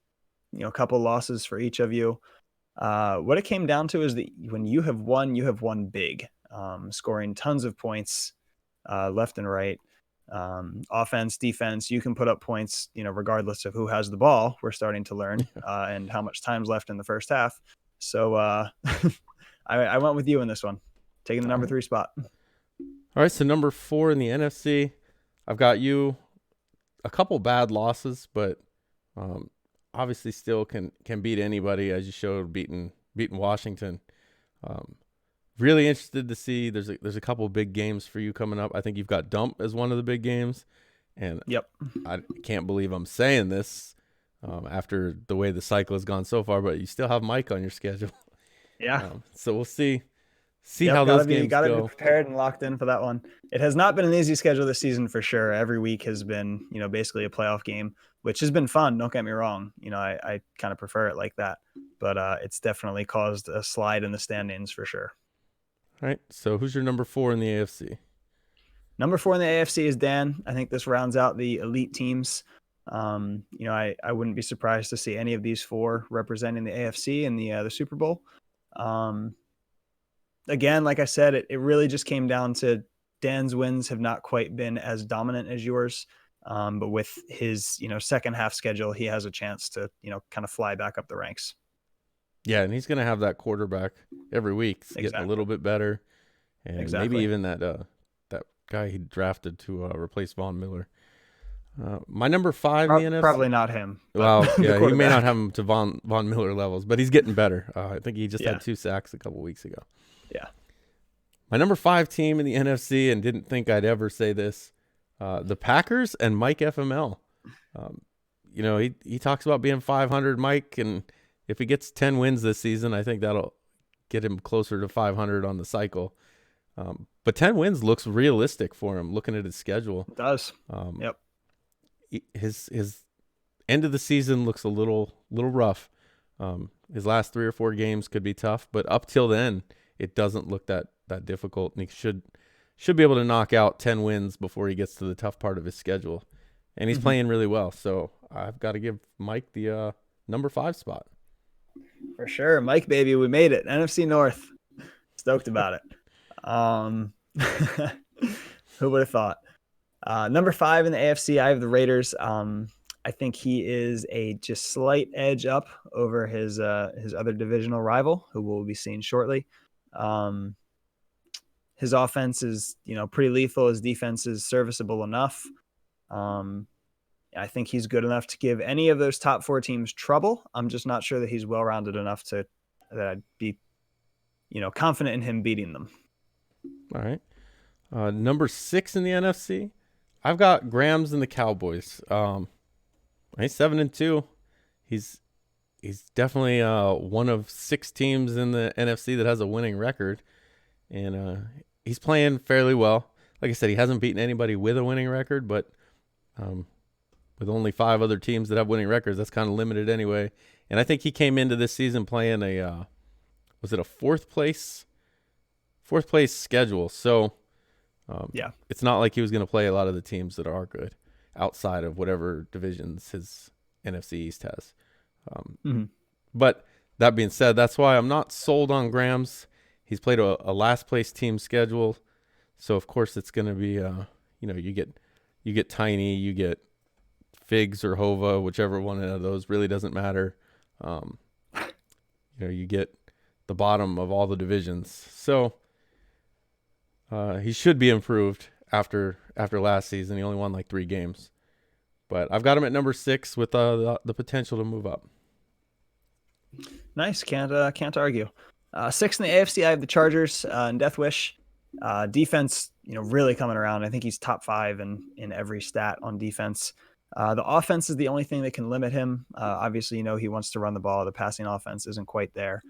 couple losses for each of you. What it came down to is that when you have won big, scoring tons of points, left and right. Offense, defense, you can put up points, regardless of who has the ball. We're starting to learn, and how much time's left in the first half. So I went with you in this one, taking the number 3 spot. All right, so number 4 in the NFC, I've got you. A couple bad losses, but obviously still can beat anybody, as you showed beating Washington. Really interested to see. There's a couple of big games for you coming up. I think you've got Dump as one of the big games, and yep, I can't believe I'm saying this after the way the cycle has gone so far, but you still have Mike on your schedule. Yeah. So we'll see how those games go. Gotta be prepared and locked in for that one. It has not been an easy schedule this season for sure. Every week has been, basically a playoff game, which has been fun. Don't get me wrong. I kind of prefer it like that, but it's definitely caused a slide in the standings for sure. All right. So who's your number 4 in the AFC? Number 4 in the AFC is Dan. I think this rounds out the elite teams. I wouldn't be surprised to see any of these 4 representing the AFC in the Super Bowl. Again, like I said, it really just came down to Dan's wins have not quite been as dominant as yours. But with his, second half schedule, he has a chance to, kind of fly back up the ranks. Yeah, and he's going to have that quarterback every week. It's getting a little bit better. And maybe even that guy he drafted to replace Von Miller. My number 5 in the NFC. Probably not him. Well, yeah, he may not have him to Von Miller levels, but he's getting better. I think he just had 2 sacks a couple weeks ago. Yeah. My number 5 team in the NFC, and didn't think I'd ever say this, the Packers and Mike FML. He talks about being 500, Mike, and if he gets 10 wins this season, I think that'll get him closer to 500 on the cycle. But 10 wins looks realistic for him, looking at his schedule. It does. Yep. His end of the season looks a little rough. His last 3 or 4 games could be tough, but up till then, it doesn't look that difficult, and he should be able to knock out 10 wins before he gets to the tough part of his schedule. And he's playing really well, so I've got to give Mike the number 5 spot. For sure. Mike, baby, we made it. NFC North. Stoked about it. Who would have thought? Number 5 in the AFC, I have the Raiders. I think he is a just slight edge up over his other divisional rival, who we'll be seeing shortly. His offense is, pretty lethal. His defense is serviceable enough. I think he's good enough to give any of those top 4 teams trouble. I'm just not sure that he's well-rounded enough that I'd be, confident in him beating them. All right. Number 6 in the NFC, I've got Grams and the Cowboys. He's 7-2. He's definitely one of 6 teams in the NFC that has a winning record, and he's playing fairly well. Like I said, he hasn't beaten anybody with a winning record, but with only 5 other teams that have winning records, that's kind of limited anyway. And I think he came into this season playing was it a fourth place schedule? So yeah, it's not like he was going to play a lot of the teams that are good outside of whatever divisions his NFC East has. But that being said, that's why I'm not sold on Grams. He's played a last place team schedule, so of course it's going to be you get Tiny, you get Figs or Hova, whichever one of those, really doesn't matter. Um, you get the bottom of all the divisions. So he should be improved after last season. He only won like 3 games. But I've got him at number 6 with the potential to move up. Nice. Can't argue. 6th in the AFC, I have the Chargers and Death Wish. Defense, really coming around. I think he's top 5 in every stat on defense. The offense is the only thing that can limit him. Obviously, he wants to run the ball. The passing offense isn't quite there.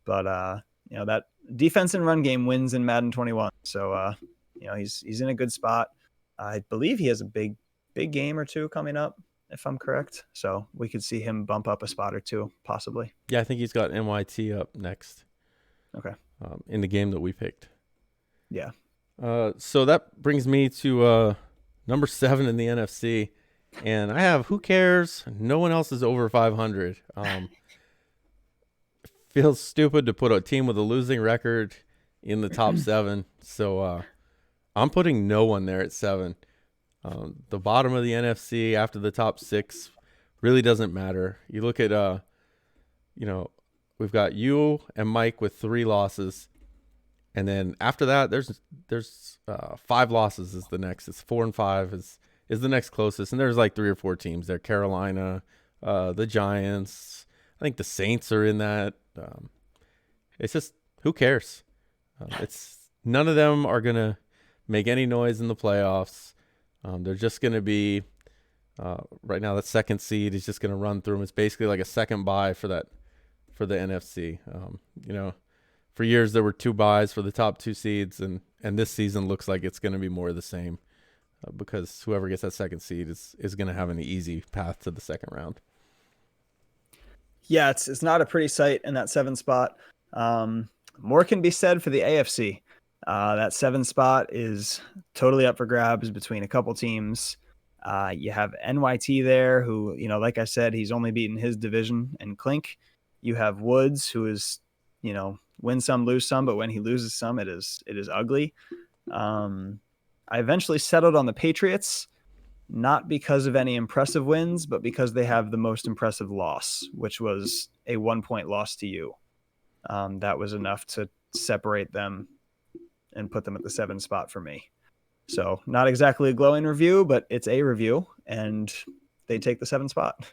But, that defense and run game wins in Madden 21. So, he's in a good spot. I believe he has a big game or two coming up, if I'm correct. So we could see him bump up a spot or two, possibly. Yeah, I think he's got NYT up next. Okay. In the game that we picked. Yeah. So that brings me to number 7 in the NFC. And I have, who cares? No one else is over 500. Feels stupid to put a team with a losing record in the top 7. So I'm putting no one there at 7. The bottom of the NFC after the top 6 really doesn't matter. You look at, we've got you and Mike with 3 losses. And then after that, there's 5 losses is the next. It's 4 and 5 is the next closest. And there's like 3 or 4 teams there. Carolina, the Giants. I think the Saints are in that. It's just, who cares? It's none of them are going to make any noise in the playoffs. They're just going to be, right now, that second seed is just going to run through them. It's basically like a second bye for the NFC. For years there were 2 byes for the top 2 seeds, and this season looks like it's going to be more of the same because whoever gets that second seed is going to have an easy path to the second round. Yeah, it's not a pretty sight in that 7 spot. More can be said for the AFC. That 7 spot is totally up for grabs between a couple teams. You have NYT there, who, like I said, he's only beaten his division and Clink. You have Woods, who is, win some, lose some, but when he loses some, it is ugly. I eventually settled on the Patriots, not because of any impressive wins, but because they have the most impressive loss, which was a 1-point loss to you. That was enough to separate them and put them at the 7 spot for me. So not exactly a glowing review, but it's a review, and they take the 7 spot.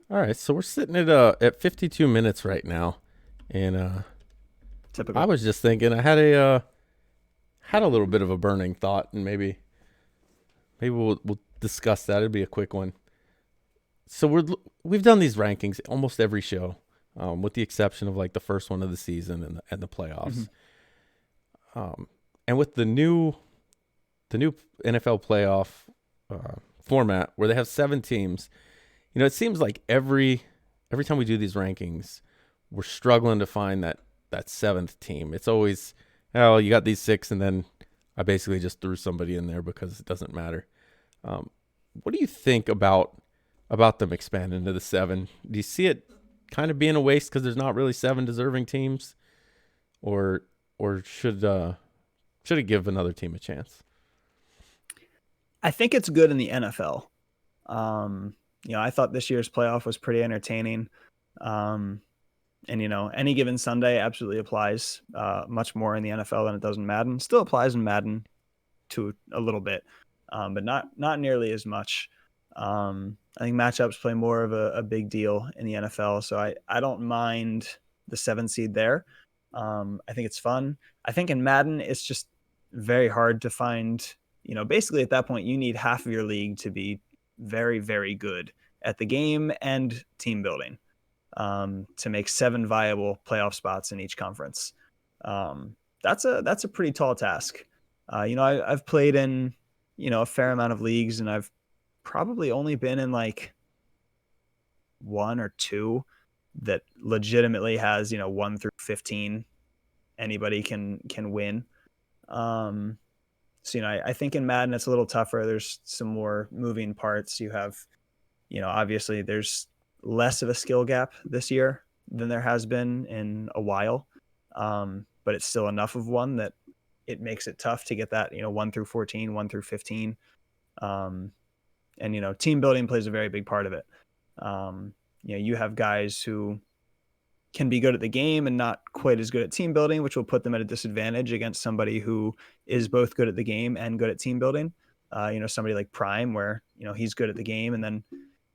All right, so we're sitting at 52 minutes right now, and Typical. I was just thinking, I had a little bit of a burning thought, and maybe we'll discuss that. It'll be a quick one. So we've done these rankings almost every show, with the exception of like the first one of the season and the playoffs. Mm-hmm. And with the new NFL playoff format where they have 7 teams, it seems like every time we do these rankings, we're struggling to find that 7th team. It's always, you got these 6, and then I basically just threw somebody in there because it doesn't matter. What do you think about them expanding to the 7? Do you see it kind of being a waste because there's not really 7 deserving teams, or should it give another team a chance? I think it's good in the NFL. I thought this year's playoff was pretty entertaining. And, any given Sunday absolutely applies much more in the NFL than it does in Madden. Still applies in Madden to a little bit, but not nearly as much. I think matchups play more of a big deal in the NFL. So I don't mind the 7 seed there. I think it's fun. I think in Madden, it's just very hard to find, basically at that point, you need half of your league to be very, very good at the game and team building to make 7 viable playoff spots in each conference. That's a pretty tall task. I've played in, a fair amount of leagues, and I've probably only been in like 1 or 2 that legitimately has, 1 through 15. Anybody can win. So, I think in Madden, it's a little tougher. There's some more moving parts. You have, obviously there's less of a skill gap this year than there has been in a while. But it's still enough of one that it makes it tough to get that, 1 through 14, 1 through 15. And, team building plays a very big part of it. You have guys who can be good at the game and not quite as good at team building, which will put them at a disadvantage against somebody who is both good at the game and good at team building. Somebody like Prime, where, he's good at the game, and then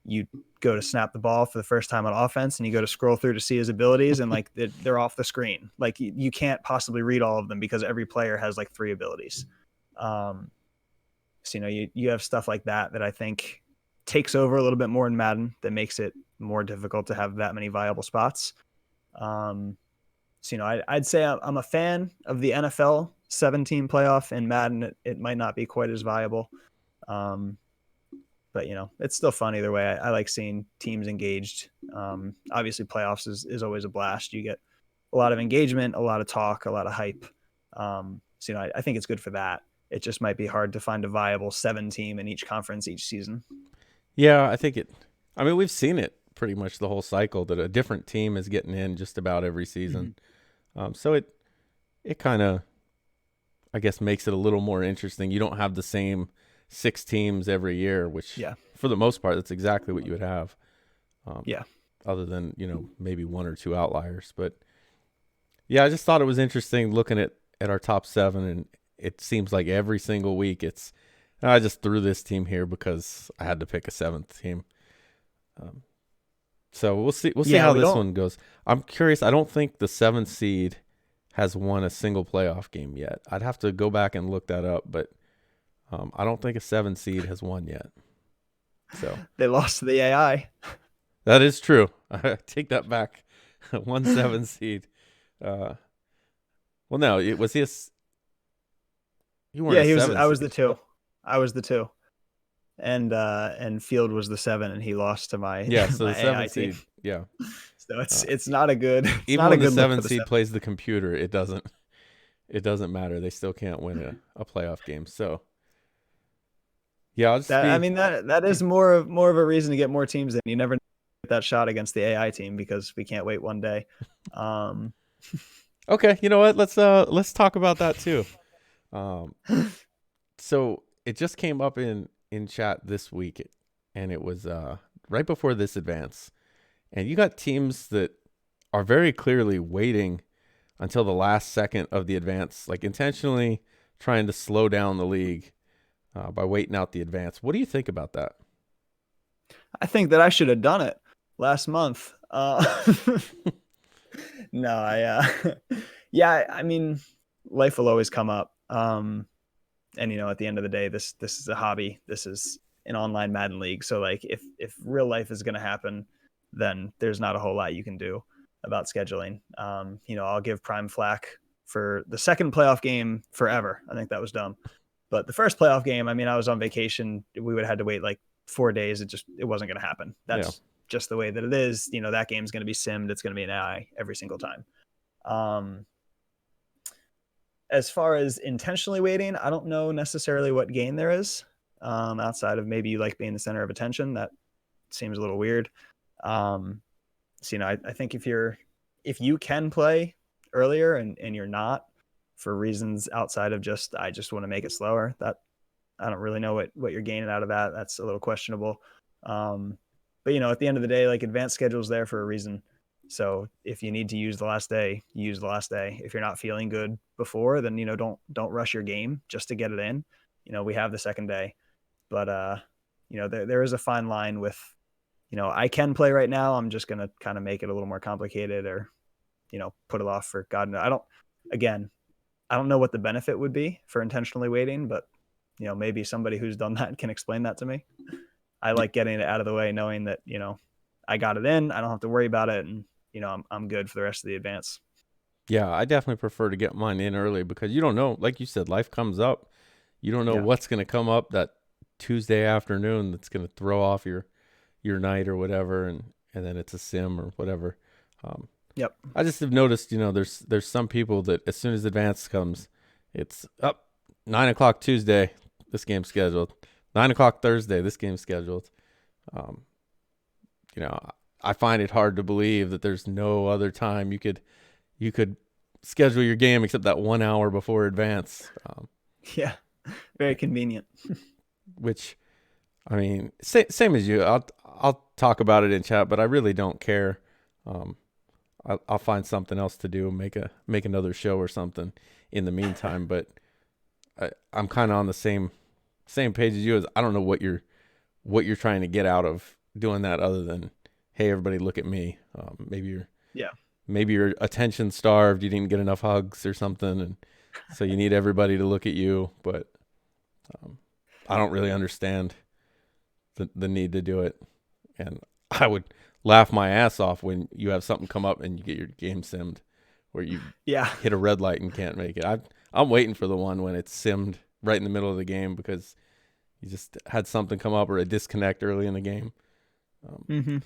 you go to snap the ball for the first time on offense and you go to scroll through to see his abilities, and like they're off the screen. Like you can't possibly read all of them because every player has like 3 abilities. So, you have stuff like that I think takes over a little bit more in Madden, that makes it more difficult to have that many viable spots. I'd say I'm a fan of the NFL 7-team playoff. In Madden, it might not be quite as viable. But, it's still fun either way. I like seeing teams engaged. Obviously, playoffs is always a blast. You get a lot of engagement, a lot of talk, a lot of hype. I think it's good for that. It just might be hard to find a viable 7-team in each conference each season. Yeah, I mean, we've seen it pretty much the whole cycle, that a different team is getting in just about every season. So it kind of, I guess, makes it a little more interesting. You don't have the same 6 teams every year, which for the most part, that's exactly what you would have. Other than, maybe 1 or 2 outliers. But yeah, I just thought it was interesting looking at our top 7, and it seems like every single week I just threw this team here because I had to pick a 7th team. So we'll see how this one goes. I'm curious. I don't think the 7th seed has won a single playoff game yet. I'd have to go back and look that up, but I don't think a 7 seed has won yet. So they lost to the AI. That is true. I take that back. 1 7 seed. Well, no, it was his. You weren't. Yeah, he was. I was the 2. I was the 2. And Field was the 7, and he lost to my So my the 7 AI seed. team. Yeah. So it's not a good. It's even not when a good the 7 look for seed the plays the computer, it doesn't matter. They still can't win a playoff game. So yeah, that is more of a reason to get more teams in. You never get that shot against the AI team because we can't wait one day. Okay, you know what? Let's talk about that too. So it just came up in chat this week, and it was right before this advance, and you got teams that are very clearly waiting until the last second of the advance, like intentionally trying to slow down the league by waiting out the advance. What do you think about that? I think that I should have done it last month. No, I mean, life will always come up. And at the end of the day, this is a hobby. This is an online Madden league. So like, if real life is going to happen, then there's not a whole lot you can do about scheduling. I'll give Prime flack for the second playoff game forever. I think that was dumb. But the first playoff game, I mean, I was on vacation. We would have had to wait like 4 days. It wasn't going to happen. That's just the way that it is. That game's going to be simmed. It's going to be an AI every single time. As far as intentionally waiting, I don't know necessarily what gain there is outside of maybe you like being the center of attention. That seems a little weird. I think if you can play earlier and you're not, for reasons outside of I just want to make it slower, that I don't really know what you're gaining out of that. That's a little questionable. But at the end of the day, like, advanced schedule's there for a reason. So if you need to use the last day, use the last day. If you're not feeling good before, then, don't rush your game just to get it in. We have the second day, but there is a fine line with, I can play right now. I'm just going to kind of make it a little more complicated, or, put it off for God. I don't know what the benefit would be for intentionally waiting, but maybe somebody who's done that can explain that to me. I like getting it out of the way, knowing that, I got it in, I don't have to worry about it. And, I'm good for the rest of the advance. Yeah, I definitely prefer to get mine in early because you don't know, like you said, life comes up. You don't know what's going to come up that Tuesday afternoon that's going to throw off your night or whatever, and then it's a sim or whatever. I just have noticed, there's some people that as soon as advance comes, it's up 9:00 Tuesday, this game's scheduled. 9:00 Thursday, this game's scheduled. I find it hard to believe that there's no other time you could schedule your game except that 1 hour before advance. Very convenient. Which I mean, same as you. I'll talk about it in chat, but I really don't care. Um, I'll find something else to do, make another show or something in the meantime. But I'm kind of on the same page as you. As I don't know what you're trying to get out of doing that, other than, hey, everybody, look at me. Yeah. Maybe you're attention starved. You didn't get enough hugs or something, and so you need everybody to look at you. But I don't really understand the need to do it, and I would laugh my ass off when you have something come up and you get your game simmed, where you Yeah. hit a red light and can't make it. I'm waiting for the one when it's simmed right in the middle of the game because you just had something come up or a disconnect early in the game. Mm-hmm. Yeah,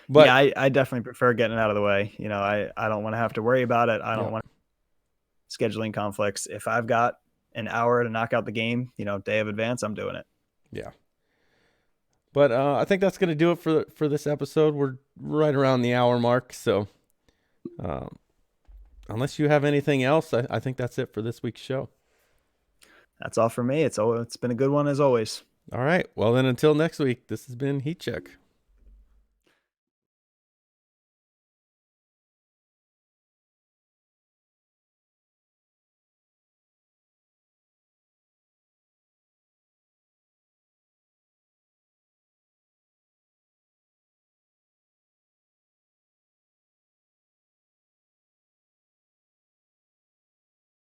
But I definitely prefer getting it out of the way. I don't want to have to worry about it. I don't yeah, want scheduling conflicts. If I've got an hour to knock out the game, day of advance, I'm doing it. yeah. But I think that's gonna do it for this episode. We're right around the hour mark, so um, unless you have anything else, I think that's it for this week's show. That's all for me. It's been a good one as always. All right. Well, then until next week, this has been Heat Check.